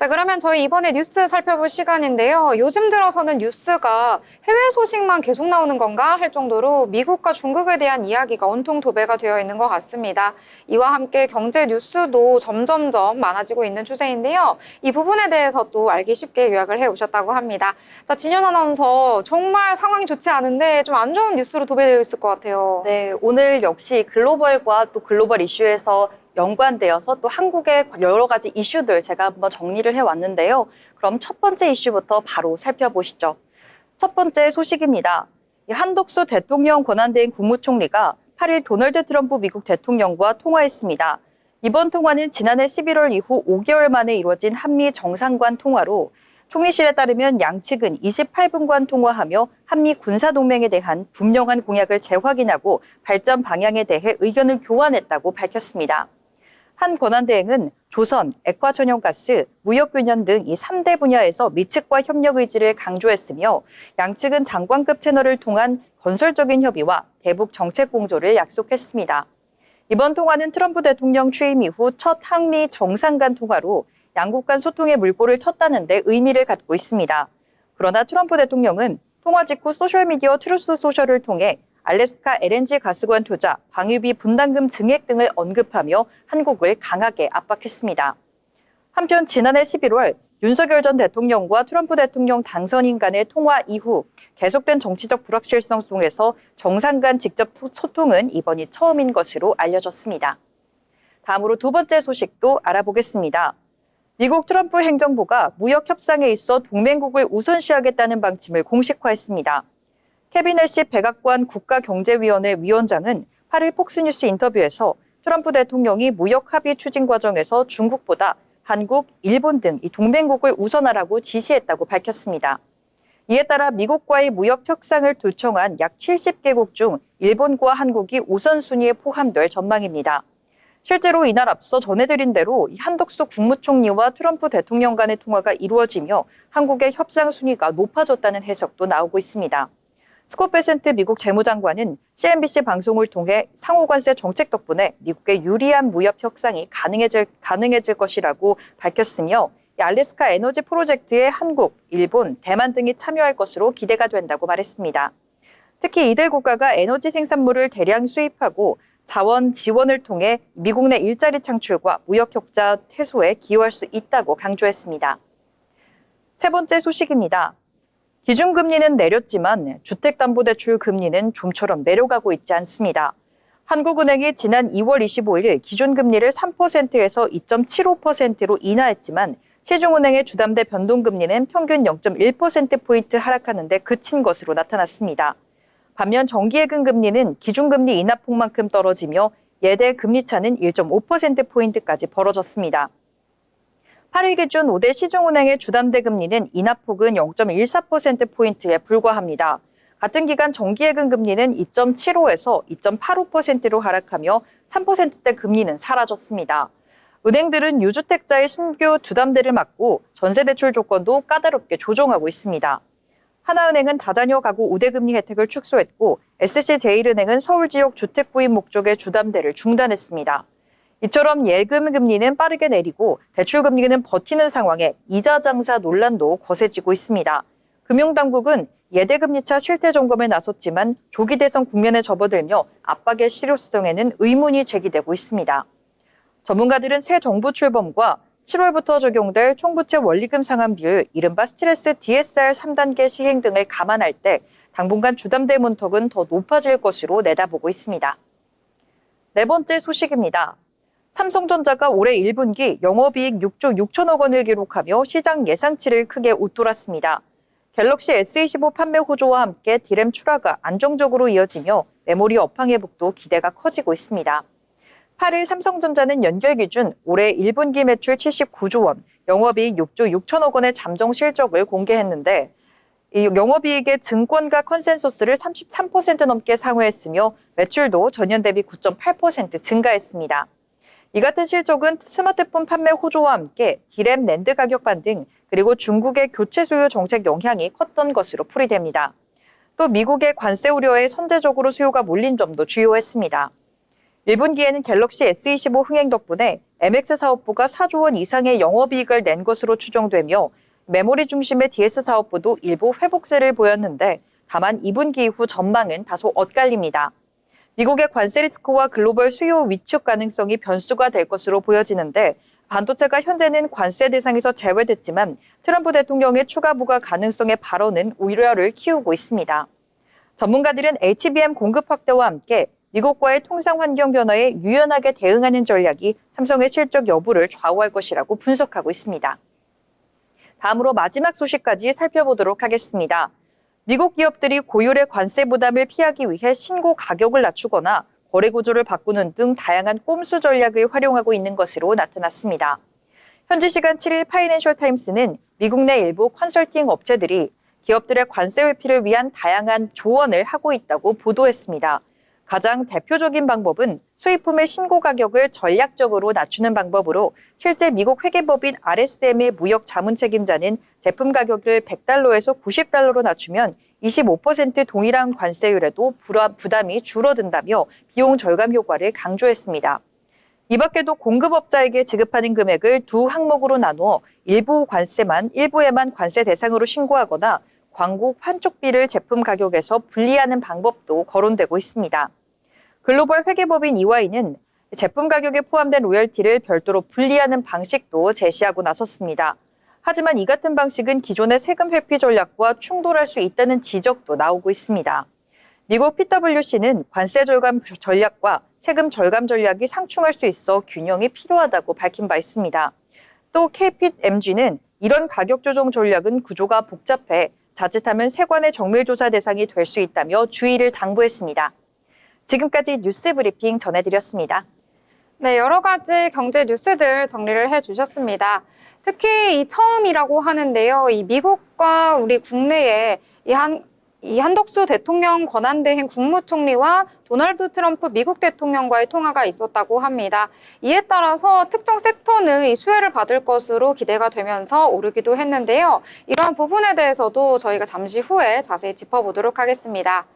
자, 그러면 저희 이번에 뉴스 살펴볼 시간인데요. 요즘 들어서는 뉴스가 해외 소식만 계속 나오는 건가 할 정도로 미국과 중국에 대한 이야기가 온통 도배가 되어 있는 것 같습니다. 이와 함께 경제 뉴스도 점점점 많아지고 있는 추세인데요. 이 부분에 대해서 또 알기 쉽게 요약을 해 오셨다고 합니다. 자, 진현 아나운서, 정말 상황이 좋지 않은데 좀 안 좋은 뉴스로 도배되어 있을 것 같아요. 네, 오늘 역시 글로벌과 또 글로벌 이슈에서 연관되어서 또 한국의 여러 가지 이슈들 제가 한번 정리를 해왔는데요. 그럼 첫 번째 이슈부터 바로 살펴보시죠. 첫 번째 소식입니다. 한덕수 대통령 권한대행 국무총리가 8일 도널드 트럼프 미국 대통령과 통화했습니다. 이번 통화는 지난해 11월 이후 5개월 만에 이루어진 한미 정상관 통화로 총리실에 따르면 양측은 28분간 통화하며 한미 군사동맹에 대한 분명한 공약을 재확인하고 발전 방향에 대해 의견을 교환했다고 밝혔습니다. 한 권한대행은 조선, 액화천연가스, 무역균형 등 이 3대 분야에서 미측과 협력 의지를 강조했으며 양측은 장관급 채널을 통한 건설적인 협의와 대북 정책 공조를 약속했습니다. 이번 통화는 트럼프 대통령 취임 이후 첫 한미 정상 간 통화로 양국 간 소통의 물꼬를 텄다는 데 의미를 갖고 있습니다. 그러나 트럼프 대통령은 통화 직후 소셜미디어 트루스 소셜을 통해 알래스카 LNG 가스관 투자, 방위비 분담금 증액 등을 언급하며 한국을 강하게 압박했습니다. 한편 지난해 11월 윤석열 전 대통령과 트럼프 대통령 당선인 간의 통화 이후 계속된 정치적 불확실성 속에서 정상 간 직접 소통은 이번이 처음인 것으로 알려졌습니다. 다음으로 두 번째 소식도 알아보겠습니다. 미국 트럼프 행정부가 무역 협상에 있어 동맹국을 우선시하겠다는 방침을 공식화했습니다. 케빈 애시 백악관 국가경제위원회 위원장은 8일 폭스뉴스 인터뷰에서 트럼프 대통령이 무역 합의 추진 과정에서 중국보다 한국, 일본 등 이 동맹국을 우선하라고 지시했다고 밝혔습니다. 이에 따라 미국과의 무역 협상을 도청한 약 70개국 중 일본과 한국이 우선순위에 포함될 전망입니다. 실제로 이날 앞서 전해드린 대로 한덕수 국무총리와 트럼프 대통령 간의 통화가 이루어지며 한국의 협상 순위가 높아졌다는 해석도 나오고 있습니다. 스콧 베센트 미국 재무장관은 CNBC 방송을 통해 상호관세 정책 덕분에 미국의 유리한 무역 협상이 가능해질 것이라고 밝혔으며 알래스카 에너지 프로젝트에 한국, 일본, 대만 등이 참여할 것으로 기대가 된다고 말했습니다. 특히 이들 국가가 에너지 생산물을 대량 수입하고 자원 지원을 통해 미국 내 일자리 창출과 무역 격차 해소에 기여할 수 있다고 강조했습니다. 세 번째 소식입니다. 기준금리는 내렸지만 주택담보대출 금리는 좀처럼 내려가고 있지 않습니다. 한국은행이 지난 2월 25일 기준금리를 3%에서 2.75%로 인하했지만 시중은행의 주담대 변동금리는 평균 0.1%포인트 하락하는 데 그친 것으로 나타났습니다. 반면 정기예금 금리는 기준금리 인하폭만큼 떨어지며 예대 금리차는 1.5%포인트까지 벌어졌습니다. 8일 기준 5대 시중은행의 주담대 금리는 인하폭은 0.14%포인트에 불과합니다. 같은 기간 정기예금 금리는 2.75에서 2.85%로 하락하며 3%대 금리는 사라졌습니다. 은행들은 유주택자의 신규 주담대를 막고 전세대출 조건도 까다롭게 조정하고 있습니다. 하나은행은 다자녀 가구 우대금리 혜택을 축소했고 SC제일은행은 서울 지역 주택 구입 목적의 주담대를 중단했습니다. 이처럼 예금 금리는 빠르게 내리고 대출 금리는 버티는 상황에 이자 장사 논란도 거세지고 있습니다. 금융당국은 예대금리차 실태 점검에 나섰지만 조기 대선 국면에 접어들며 압박의 실효성에는 의문이 제기되고 있습니다. 전문가들은 새 정부 출범과 7월부터 적용될 총부채 원리금 상환 비율, 이른바 스트레스 DSR 3단계 시행 등을 감안할 때 당분간 주담대 문턱은 더 높아질 것으로 내다보고 있습니다. 네 번째 소식입니다. 삼성전자가 올해 1분기 영업이익 6조 6천억 원을 기록하며 시장 예상치를 크게 웃돌았습니다. 갤럭시 S25 판매 호조와 함께 디램 출하가 안정적으로 이어지며 메모리 업황 회복도 기대가 커지고 있습니다. 8일 삼성전자는 연결 기준 올해 1분기 매출 79조 원, 영업이익 6조 6천억 원의 잠정 실적을 공개했는데 이 영업이익의 증권가 컨센서스를 33% 넘게 상회했으며 매출도 전년 대비 9.8% 증가했습니다. 이 같은 실적은 스마트폰 판매 호조와 함께 디램 낸드 가격 반등 그리고 중국의 교체 수요 정책 영향이 컸던 것으로 풀이됩니다. 또 미국의 관세 우려에 선제적으로 수요가 몰린 점도 주요했습니다. 1분기에는 갤럭시 S25 흥행 덕분에 MX 사업부가 4조 원 이상의 영업이익을 낸 것으로 추정되며 메모리 중심의 DS 사업부도 일부 회복세를 보였는데 다만 2분기 이후 전망은 다소 엇갈립니다. 미국의 관세 리스크와 글로벌 수요 위축 가능성이 변수가 될 것으로 보여지는데 반도체가 현재는 관세 대상에서 제외됐지만 트럼프 대통령의 추가 부과 가능성의 발언은 우려를 키우고 있습니다. 전문가들은 HBM 공급 확대와 함께 미국과의 통상 환경 변화에 유연하게 대응하는 전략이 삼성의 실적 여부를 좌우할 것이라고 분석하고 있습니다. 다음으로 마지막 소식까지 살펴보도록 하겠습니다. 미국 기업들이 고율의 관세 부담을 피하기 위해 신고 가격을 낮추거나 거래 구조를 바꾸는 등 다양한 꼼수 전략을 활용하고 있는 것으로 나타났습니다. 현지 시간 7일 파이낸셜 타임스는 미국 내 일부 컨설팅 업체들이 기업들의 관세 회피를 위한 다양한 조언을 하고 있다고 보도했습니다. 가장 대표적인 방법은 수입품의 신고 가격을 전략적으로 낮추는 방법으로 실제 미국 회계법인 RSM의 무역 자문 책임자는 제품 가격을 $100에서 $90로 낮추면 25% 동일한 관세율에도 부담이 줄어든다며 비용 절감 효과를 강조했습니다. 이 밖에도 공급업자에게 지급하는 금액을 두 항목으로 나누어 일부에만 관세 대상으로 신고하거나 광고 환촉비를 제품 가격에서 분리하는 방법도 거론되고 있습니다. 글로벌 회계법인 EY는 제품 가격에 포함된 로열티를 별도로 분리하는 방식도 제시하고 나섰습니다. 하지만 이 같은 방식은 기존의 세금 회피 전략과 충돌할 수 있다는 지적도 나오고 있습니다. 미국 PwC는 관세 절감 전략과 세금 절감 전략이 상충할 수 있어 균형이 필요하다고 밝힌 바 있습니다. 또 KPMG는 이런 가격 조정 전략은 구조가 복잡해 자칫하면 세관의 정밀조사 대상이 될 수 있다며 주의를 당부했습니다. 지금까지 뉴스 브리핑 전해드렸습니다. 네, 여러 가지 경제 뉴스들 정리를 해주셨습니다. 특히 이 처음이라고 하는데요. 이 미국과 우리 국내에 이 한덕수 대통령 권한대행 국무총리와 도널드 트럼프 미국 대통령과의 통화가 있었다고 합니다. 이에 따라서 특정 섹터는 이 수혜를 받을 것으로 기대가 되면서 오르기도 했는데요. 이러한 부분에 대해서도 저희가 잠시 후에 자세히 짚어보도록 하겠습니다.